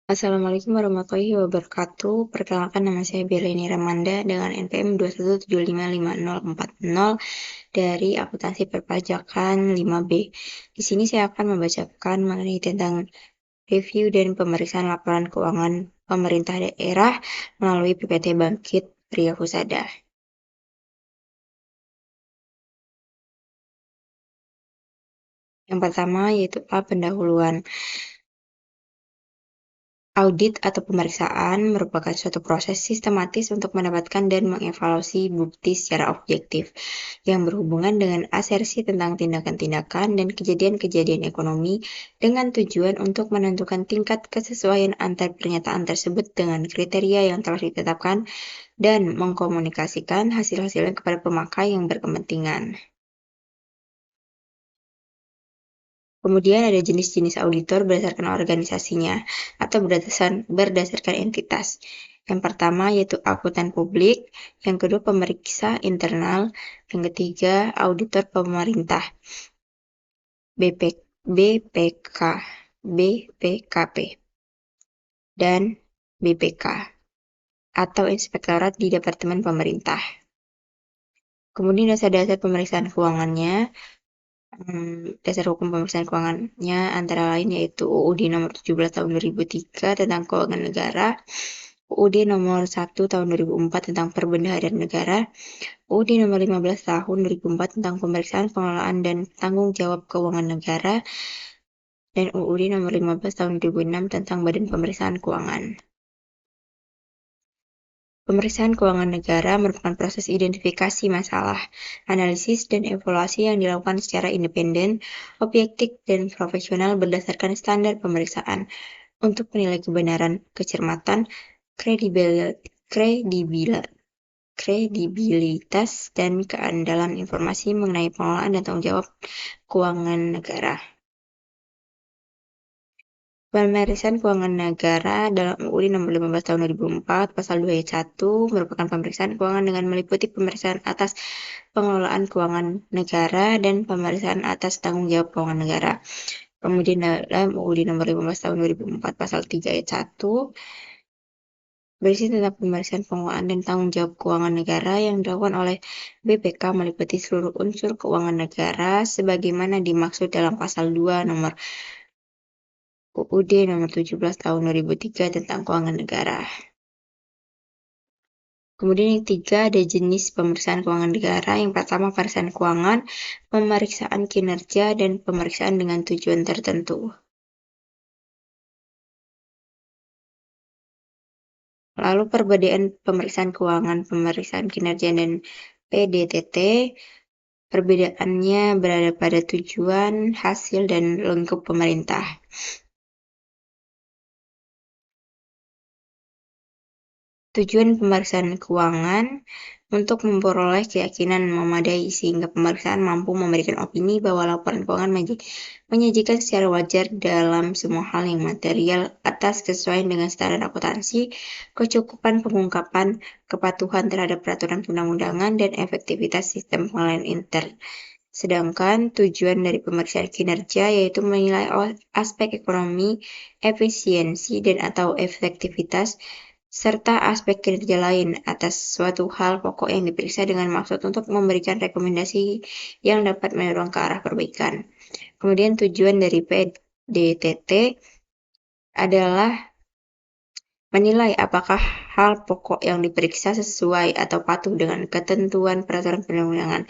Assalamualaikum warahmatullahi wabarakatuh. Perkenalkan, nama saya Berlini Ramanda dengan NPM 2175540 dari Akuntansi Perpajakan 5B. Di sini saya akan membacakan mengenai tentang review dan pemeriksaan laporan keuangan pemerintah daerah melalui PPT Bangkit Pria Husada. Yang pertama yaitu pendahuluan. Audit atau pemeriksaan merupakan suatu proses sistematis untuk mendapatkan dan mengevaluasi bukti secara objektif yang berhubungan dengan asersi tentang tindakan-tindakan dan kejadian-kejadian ekonomi dengan tujuan untuk menentukan tingkat kesesuaian antar pernyataan tersebut dengan kriteria yang telah ditetapkan dan mengkomunikasikan hasil-hasilnya kepada pemakai yang berkepentingan. Kemudian ada jenis-jenis auditor berdasarkan organisasinya atau berdasarkan entitas. Yang pertama yaitu akuntan publik, yang kedua pemeriksa internal, yang ketiga auditor pemerintah, BPK, BPKP, dan BPK atau inspektorat di Departemen Pemerintah. Kemudian dasar-dasar pemeriksaan keuangannya. Dasar hukum pemeriksaan keuangannya antara lain yaitu UUD nomor 17 tahun 2003 tentang keuangan negara, UUD nomor 1 tahun 2004 tentang perbendaharaan negara, UUD nomor 15 tahun 2004 tentang pemeriksaan pengelolaan dan tanggung jawab keuangan negara, dan UUD nomor 15 tahun 2006 tentang Badan Pemeriksaan Keuangan. Pemeriksaan keuangan negara merupakan proses identifikasi masalah, analisis, dan evaluasi yang dilakukan secara independen, objektif, dan profesional berdasarkan standar pemeriksaan untuk menilai kebenaran, kecermatan, kredibilitas, dan keandalan informasi mengenai pengelolaan dan tanggung jawab keuangan negara. Pemeriksaan keuangan negara dalam UUD nomor 15 tahun 2004 pasal 2 ayat 1 merupakan pemeriksaan keuangan dengan meliputi pemeriksaan atas pengelolaan keuangan negara dan pemeriksaan atas tanggung jawab keuangan negara. Kemudian dalam UUD nomor 15 tahun 2004 pasal 3 ayat 1 berisi tentang pemeriksaan pengelolaan dan tanggung jawab keuangan negara yang dilakukan oleh BPK meliputi seluruh unsur keuangan negara sebagaimana dimaksud dalam pasal 2 nomor UUD nomor 17 tahun 2003 tentang keuangan negara. Kemudian yang ketiga ada jenis pemeriksaan keuangan negara. Yang pertama pemeriksaan keuangan, pemeriksaan kinerja, dan pemeriksaan dengan tujuan tertentu. Lalu perbedaan pemeriksaan keuangan, pemeriksaan kinerja, dan PDTT. Perbedaannya berada pada tujuan, hasil, dan lingkup pemerintah. Tujuan pemeriksaan keuangan untuk memperoleh keyakinan memadai sehingga pemeriksaan mampu memberikan opini bahwa laporan keuangan menyajikan secara wajar dalam semua hal yang material atas kesesuaian dengan standar akuntansi, kecukupan pengungkapan, kepatuhan terhadap peraturan perundang-undangan, dan efektivitas sistem pengelolaan intern. Sedangkan tujuan dari pemeriksaan kinerja yaitu menilai aspek ekonomi, efisiensi, dan atau efektivitas serta aspek kinerja lain atas suatu hal pokok yang diperiksa dengan maksud untuk memberikan rekomendasi yang dapat mendorong ke arah perbaikan. Kemudian tujuan dari PDTT adalah menilai apakah hal pokok yang diperiksa sesuai atau patuh dengan ketentuan peraturan perundang-undangan.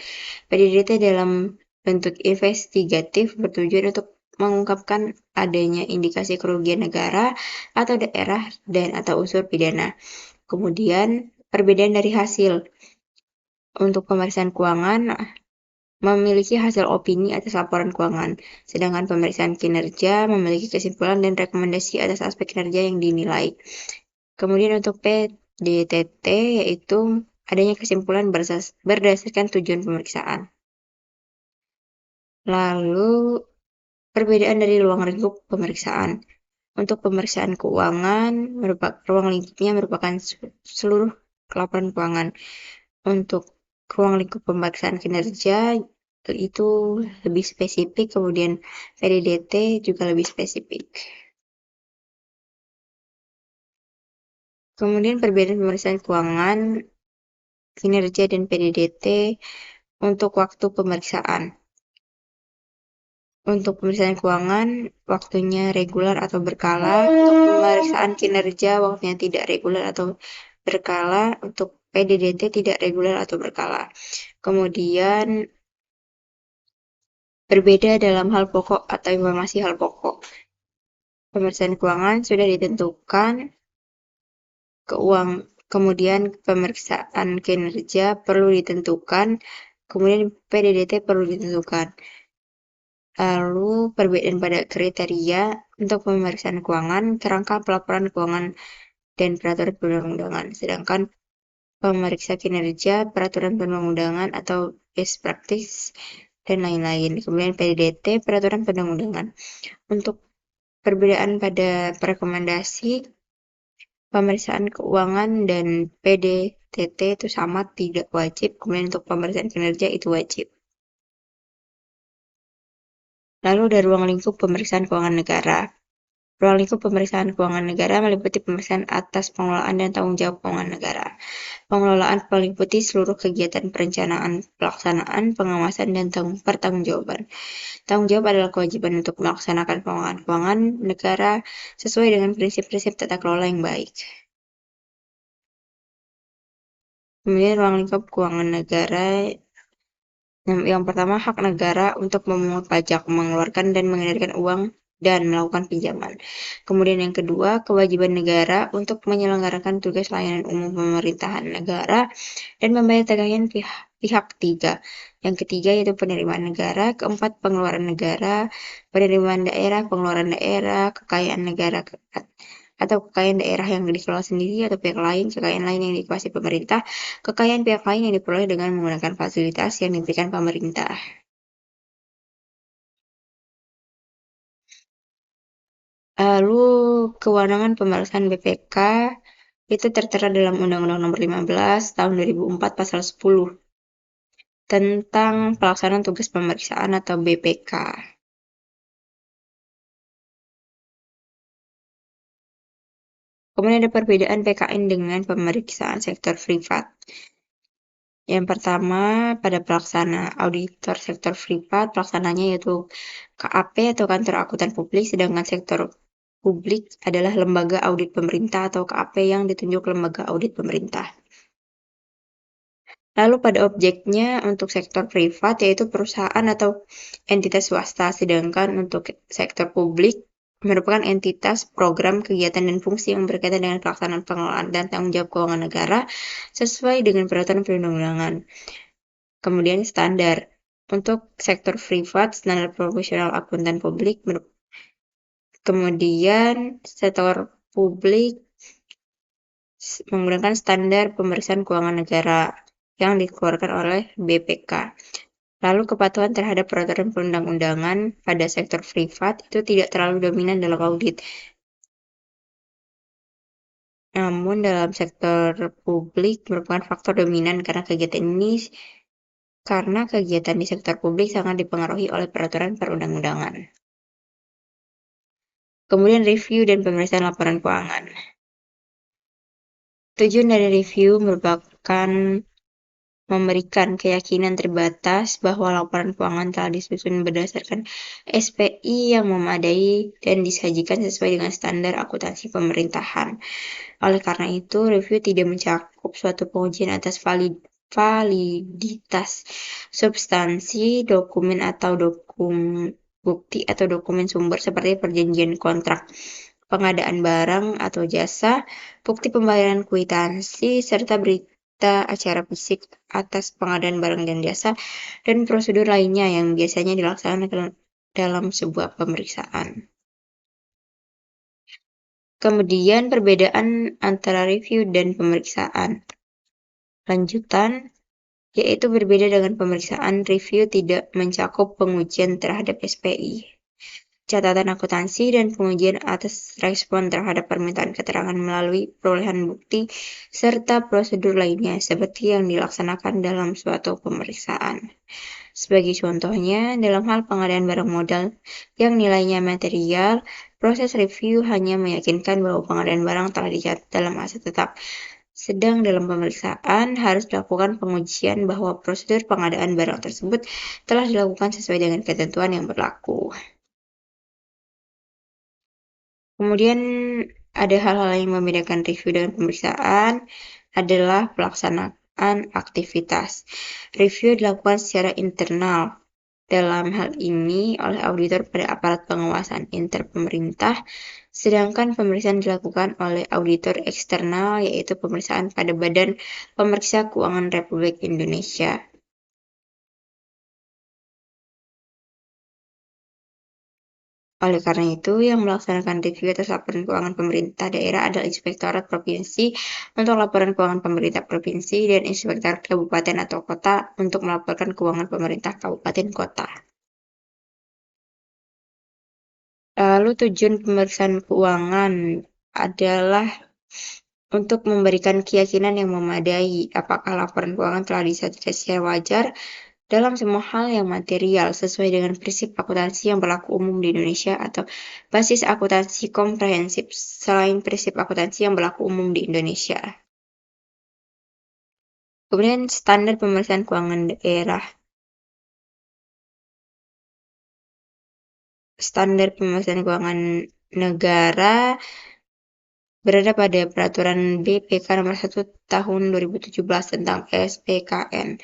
PDTT dalam bentuk investigatif bertujuan untuk mengungkapkan adanya indikasi kerugian negara atau daerah dan atau unsur pidana. Kemudian perbedaan dari hasil. Untuk pemeriksaan keuangan memiliki hasil opini atas laporan keuangan, sedangkan pemeriksaan kinerja memiliki kesimpulan dan rekomendasi atas aspek kinerja yang dinilai. Kemudian untuk PDTT yaitu adanya kesimpulan berdasarkan tujuan pemeriksaan. Lalu perbedaan dari ruang lingkup pemeriksaan. Untuk pemeriksaan keuangan, ruang lingkupnya merupakan seluruh laporan keuangan. Untuk ruang lingkup pemeriksaan kinerja itu lebih spesifik, kemudian PDDT juga lebih spesifik. Kemudian perbedaan pemeriksaan keuangan, kinerja, dan PDDT untuk waktu pemeriksaan. Untuk pemeriksaan keuangan, waktunya reguler atau berkala. Untuk pemeriksaan kinerja, waktunya tidak reguler atau berkala. Untuk PDDT tidak reguler atau berkala. Kemudian berbeda dalam hal pokok atau informasi hal pokok. Pemeriksaan keuangan sudah ditentukan, kemudian pemeriksaan kinerja perlu ditentukan, kemudian PDDT perlu ditentukan. Lalu perbedaan pada kriteria untuk pemeriksaan keuangan, kerangka pelaporan keuangan, dan peraturan perundang-undangan. Sedangkan pemeriksa kinerja, peraturan perundang-undangan atau best practice, dan lain-lain. Kemudian PDDT, peraturan perundang-undangan. Untuk perbedaan pada rekomendasi, pemeriksaan keuangan dan PDTT itu sama, tidak wajib. Kemudian untuk pemeriksaan kinerja itu wajib. Lalu ada ruang lingkup pemeriksaan keuangan negara. Ruang lingkup pemeriksaan keuangan negara meliputi pemeriksaan atas pengelolaan dan tanggung jawab keuangan negara. Pengelolaan meliputi seluruh kegiatan perencanaan, pelaksanaan, pengawasan, dan pertanggungjawaban. Tanggung jawab adalah kewajiban untuk melaksanakan pengelolaan keuangan negara sesuai dengan prinsip-prinsip tata kelola yang baik. Kemudian ruang lingkup keuangan negara yang pertama, hak negara untuk memungut pajak, mengeluarkan dan mengedarkan uang, dan melakukan pinjaman. Kemudian yang kedua, kewajiban negara untuk menyelenggarakan tugas layanan umum pemerintahan negara dan membayar tagihan pihak ketiga. Yang ketiga yaitu penerimaan negara. Keempat, pengeluaran negara, penerimaan daerah, pengeluaran daerah, kekayaan negara atau kekayaan daerah yang dikelola sendiri atau pihak lain, kekayaan lain yang dikuasai pemerintah, kekayaan pihak lain yang diperoleh dengan menggunakan fasilitas yang diberikan pemerintah. Lalu kewenangan pemeriksaan BPK itu tertera dalam Undang-Undang Nomor 15 Tahun 2004 Pasal 10 tentang pelaksanaan tugas pemeriksaan atau BPK. Kemudian ada perbedaan PKN dengan pemeriksaan sektor privat. Yang pertama, pada pelaksana auditor sektor privat, pelaksananya yaitu KAP atau Kantor Akuntan Publik, sedangkan sektor publik adalah lembaga audit pemerintah atau KAP yang ditunjuk lembaga audit pemerintah. Lalu pada objeknya untuk sektor privat yaitu perusahaan atau entitas swasta, sedangkan untuk sektor publik merupakan entitas, program, kegiatan, dan fungsi yang berkaitan dengan pelaksanaan pengelolaan dan tanggung jawab keuangan negara sesuai dengan peraturan perundang-undangan. Kemudian standar. Untuk sektor privat, standar profesional akuntan publik. Kemudian sektor publik menggunakan standar pemeriksaan keuangan negara yang dikeluarkan oleh BPK. Lalu kepatuhan terhadap peraturan perundang-undangan pada sektor privat itu tidak terlalu dominan dalam audit. Namun dalam sektor publik merupakan faktor dominan karena kegiatan di sektor publik sangat dipengaruhi oleh peraturan perundang-undangan. Kemudian review dan pemeriksaan laporan keuangan. Tujuan dari review merupakan memberikan keyakinan terbatas bahwa laporan keuangan telah disusun berdasarkan SPI yang memadai dan disajikan sesuai dengan standar akuntansi pemerintahan. Oleh karena itu, review tidak mencakup suatu pengujian atas validitas substansi, dokumen atau bukti atau dokumen sumber seperti perjanjian kontrak pengadaan barang atau jasa, bukti pembayaran kwitansi, serta berita acara fisik atas pengadaan barang dan jasa, dan prosedur lainnya yang biasanya dilaksanakan dalam sebuah pemeriksaan. Kemudian perbedaan antara review dan pemeriksaan. Lanjutan, yaitu berbeda dengan pemeriksaan, review tidak mencakup pengujian terhadap SPI, catatan akuntansi, dan pengujian atas respon terhadap permintaan keterangan melalui perolehan bukti, serta prosedur lainnya seperti yang dilaksanakan dalam suatu pemeriksaan. Sebagai contohnya, dalam hal pengadaan barang modal yang nilainya material, proses review hanya meyakinkan bahwa pengadaan barang telah dicatat dalam aset tetap. Sedang dalam pemeriksaan harus dilakukan pengujian bahwa prosedur pengadaan barang tersebut telah dilakukan sesuai dengan ketentuan yang berlaku. Kemudian ada hal-hal yang membedakan review dengan pemeriksaan adalah pelaksanaan aktivitas. Review dilakukan secara internal. Dalam hal ini oleh auditor pada aparat pengawasan interpemerintah, sedangkan pemeriksaan dilakukan oleh auditor eksternal yaitu pemeriksaan pada Badan Pemeriksa Keuangan Republik Indonesia. Oleh karena itu, yang melaksanakan review atas laporan keuangan pemerintah daerah adalah Inspektorat Provinsi untuk laporan keuangan pemerintah provinsi dan Inspektorat Kabupaten atau Kota untuk melaporkan keuangan pemerintah kabupaten kota. Lalu tujuan pemeriksaan keuangan adalah untuk memberikan keyakinan yang memadai apakah laporan keuangan telah disajikan secara wajar dalam semua hal yang material sesuai dengan prinsip akuntansi yang berlaku umum di Indonesia atau basis akuntansi komprehensif selain prinsip akuntansi yang berlaku umum di Indonesia. Kemudian standar pemeriksaan keuangan daerah. Standar pemeriksaan keuangan negara berada pada Peraturan BPK Nomor 1 Tahun 2017 tentang SPKN.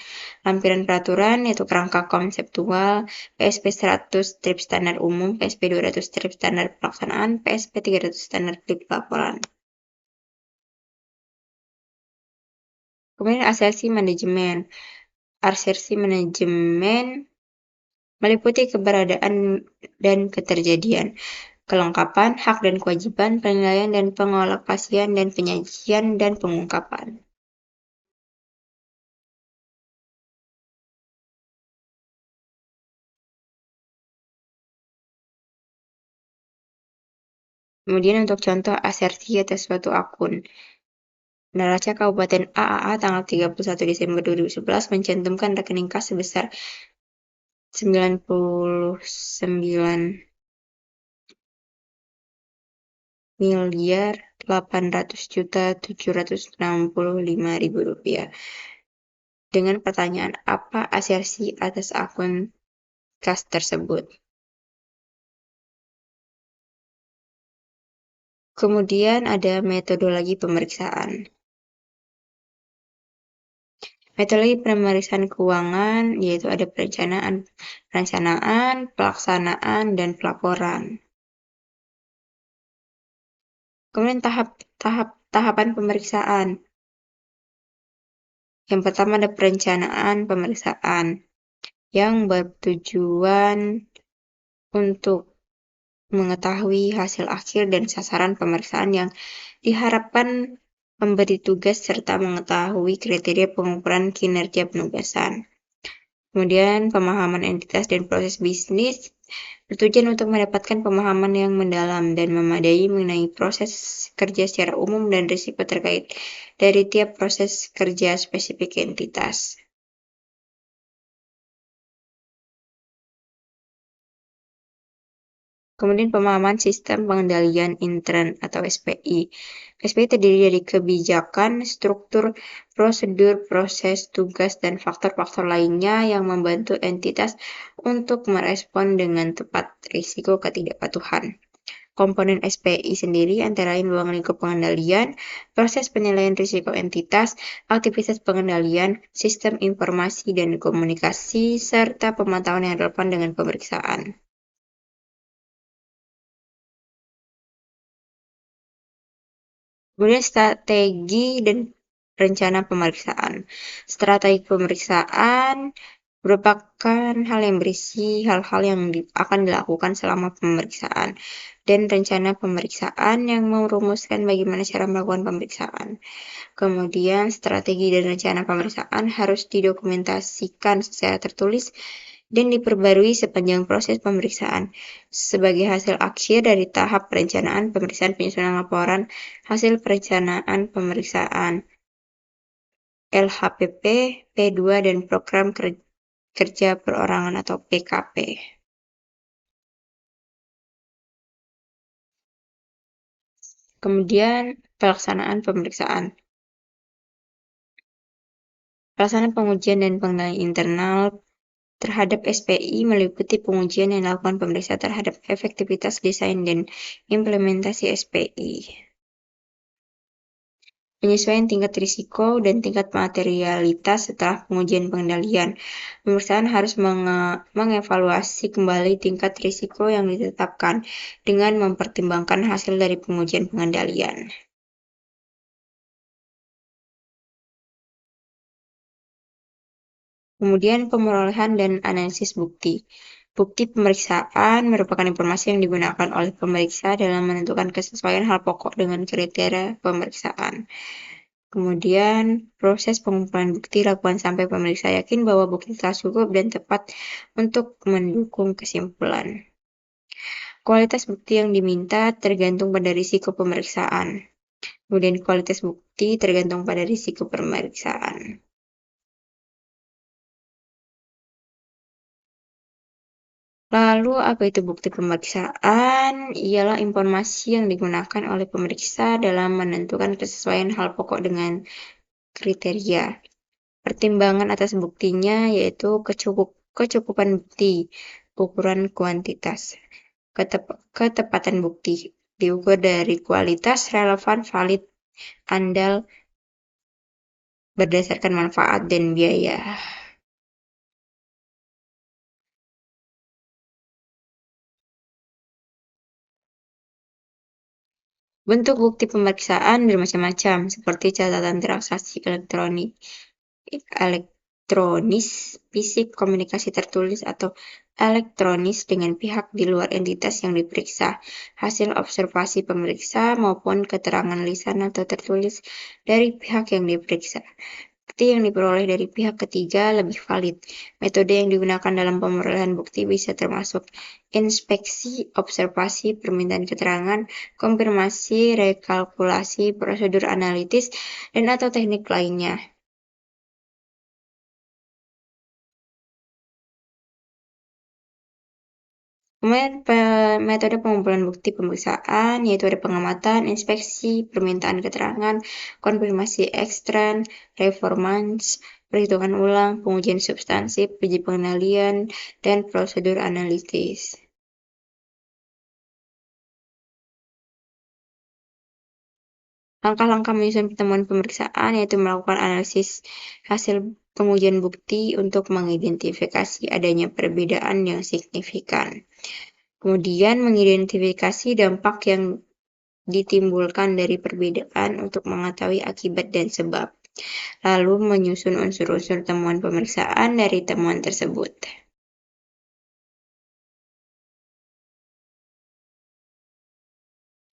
Lampiran peraturan yaitu kerangka konseptual, PSP 100 strip standar umum, PSP 200 strip standar pelaksanaan, PSP 300 standar strip laporan. Kemudian asersi manajemen. Asersi manajemen meliputi keberadaan dan keterjadian, kelengkapan, hak dan kewajiban, penilaian dan pengalokasian, dan penyajian dan pengungkapan. Kemudian untuk contoh asersi atas suatu akun. Neraca Kabupaten AAA tanggal 31 Desember 2011 mencantumkan rekening kas sebesar 99.800.765.000 rupiah. Dengan pertanyaan, apa asersi atas akun kas tersebut? Kemudian ada metodologi pemeriksaan. Metodologi pemeriksaan keuangan yaitu ada perencanaan, pelaksanaan, dan pelaporan. Kemudian tahapan pemeriksaan. Yang pertama ada perencanaan pemeriksaan yang bertujuan untuk mengetahui hasil akhir dan sasaran pemeriksaan yang diharapkan memberi tugas serta mengetahui kriteria pengukuran kinerja penugasan. Kemudian pemahaman entitas dan proses bisnis bertujuan untuk mendapatkan pemahaman yang mendalam dan memadai mengenai proses kerja secara umum dan risiko terkait dari tiap proses kerja spesifik entitas. Kemudian pemahaman sistem pengendalian intern atau SPI. SPI terdiri dari kebijakan, struktur, prosedur, proses, tugas, dan faktor-faktor lainnya yang membantu entitas untuk merespon dengan tepat risiko ketidakpatuhan. Komponen SPI sendiri antara lain ruang lingkup pengendalian, proses penilaian risiko entitas, aktivitas pengendalian, sistem informasi dan komunikasi, serta pemantauan yang relevan dengan pemeriksaan. Kemudian strategi dan rencana pemeriksaan. Strategi pemeriksaan merupakan hal yang berisi hal-hal yang akan dilakukan selama pemeriksaan dan rencana pemeriksaan yang merumuskan bagaimana cara melakukan pemeriksaan. Kemudian strategi dan rencana pemeriksaan harus didokumentasikan secara tertulis dan diperbarui sepanjang proses pemeriksaan. Sebagai hasil akhir dari tahap perencanaan pemeriksaan penyusunan laporan hasil perencanaan pemeriksaan LHPP, P2 dan program kerja kerja perorangan atau PKP. Kemudian pelaksanaan pemeriksaan. Pelaksanaan pengujian dan pengendalian internal terhadap SPI meliputi pengujian yang dilakukan pemeriksa terhadap efektivitas desain dan implementasi SPI. Penyesuaian tingkat risiko dan tingkat materialitas setelah pengujian pengendalian. Pemeriksaan harus mengevaluasi kembali tingkat risiko yang ditetapkan dengan mempertimbangkan hasil dari pengujian pengendalian. Kemudian pemerolehan dan analisis bukti. Bukti pemeriksaan merupakan informasi yang digunakan oleh pemeriksa dalam menentukan kesesuaian hal pokok dengan kriteria pemeriksaan. Kemudian, proses pengumpulan bukti dilakukan sampai pemeriksa yakin bahwa bukti telah cukup dan tepat untuk mendukung kesimpulan. Kualitas bukti yang diminta tergantung pada risiko pemeriksaan. Kemudian, kualitas bukti tergantung pada risiko pemeriksaan. Lalu, apa itu bukti pemeriksaan? Ialah informasi yang digunakan oleh pemeriksa dalam menentukan kesesuaian hal pokok dengan kriteria. Pertimbangan atas buktinya yaitu kecukupan bukti, ukuran kuantitas. Ketepatan bukti diukur dari kualitas, relevan, valid, andal, berdasarkan manfaat dan biaya. Bentuk bukti pemeriksaan bermacam-macam, seperti catatan transaksi elektronis, fisik, komunikasi tertulis atau elektronis dengan pihak di luar entitas yang diperiksa, hasil observasi pemeriksa maupun keterangan lisan atau tertulis dari pihak yang diperiksa. Bukti yang diperoleh dari pihak ketiga lebih valid. Metode yang digunakan dalam pemerolehan bukti bisa termasuk inspeksi, observasi, permintaan keterangan, konfirmasi, rekalkulasi, prosedur analitis, dan atau teknik lainnya. Kemudian metode pengumpulan bukti pemeriksaan yaitu ada pengamatan, inspeksi, permintaan keterangan, konfirmasi ekstern, reformans, perhitungan ulang, pengujian substansif, uji pengendalian, dan prosedur analitis. Langkah-langkah menyusun pertemuan pemeriksaan yaitu melakukan analisis hasil pengujian bukti untuk mengidentifikasi adanya perbedaan yang signifikan. Kemudian mengidentifikasi dampak yang ditimbulkan dari perbedaan untuk mengetahui akibat dan sebab. Lalu menyusun unsur-unsur temuan pemeriksaan dari temuan tersebut.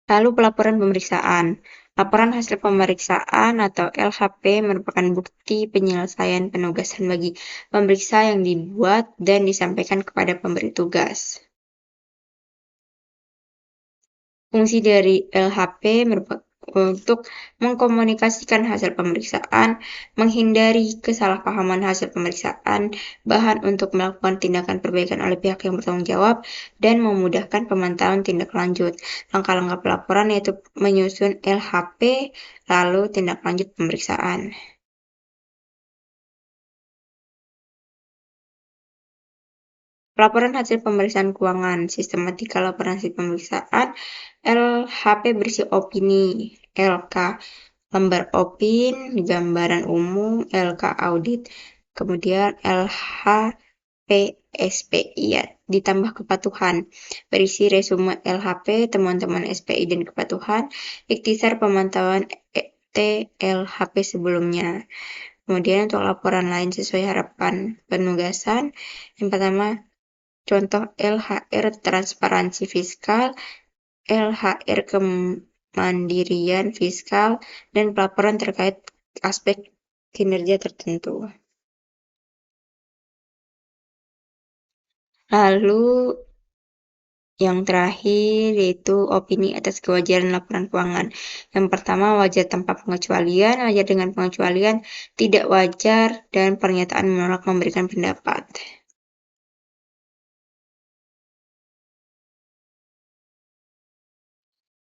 Lalu pelaporan pemeriksaan. Laporan hasil pemeriksaan atau LHP merupakan bukti penyelesaian penugasan bagi pemeriksa yang dibuat dan disampaikan kepada pemberi tugas. Fungsi dari LHP untuk mengkomunikasikan hasil pemeriksaan, menghindari kesalahpahaman hasil pemeriksaan, bahan untuk melakukan tindakan perbaikan oleh pihak yang bertanggung jawab, dan memudahkan pemantauan tindak lanjut. Langkah-langkah pelaporan yaitu menyusun LHP, lalu tindak lanjut pemeriksaan. Laporan hasil pemeriksaan keuangan, sistematika laporan hasil pemeriksaan, LHP berisi opini, LK, lembar opin, gambaran umum, LK audit, kemudian LHP SPI ya, ditambah kepatuhan, berisi resume LHP, temuan-temuan SPI dan kepatuhan, ikhtisar pemantauan TLHP sebelumnya. Kemudian untuk laporan lain sesuai harapan penugasan, yang pertama contoh LHR transparansi fiskal, LHR kemandirian fiskal, dan pelaporan terkait aspek kinerja tertentu. Lalu Yang terakhir yaitu opini atas kewajaran laporan keuangan. Yang pertama, wajar tanpa pengecualian, wajar dengan pengecualian, tidak wajar, dan pernyataan menolak memberikan pendapat.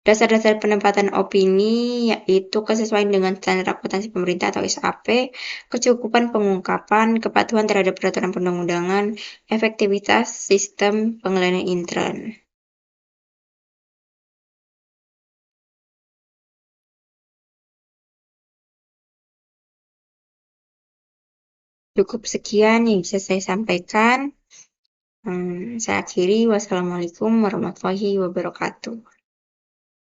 Dasar-dasar penempatan opini yaitu kesesuaian dengan standar akuntansi pemerintah atau SAP, kecukupan pengungkapan, kepatuhan terhadap peraturan perundang-undangan, efektivitas sistem pengelolaan intern. Cukup sekian yang bisa saya sampaikan. Saya akhiri. Wassalamualaikum warahmatullahi wabarakatuh.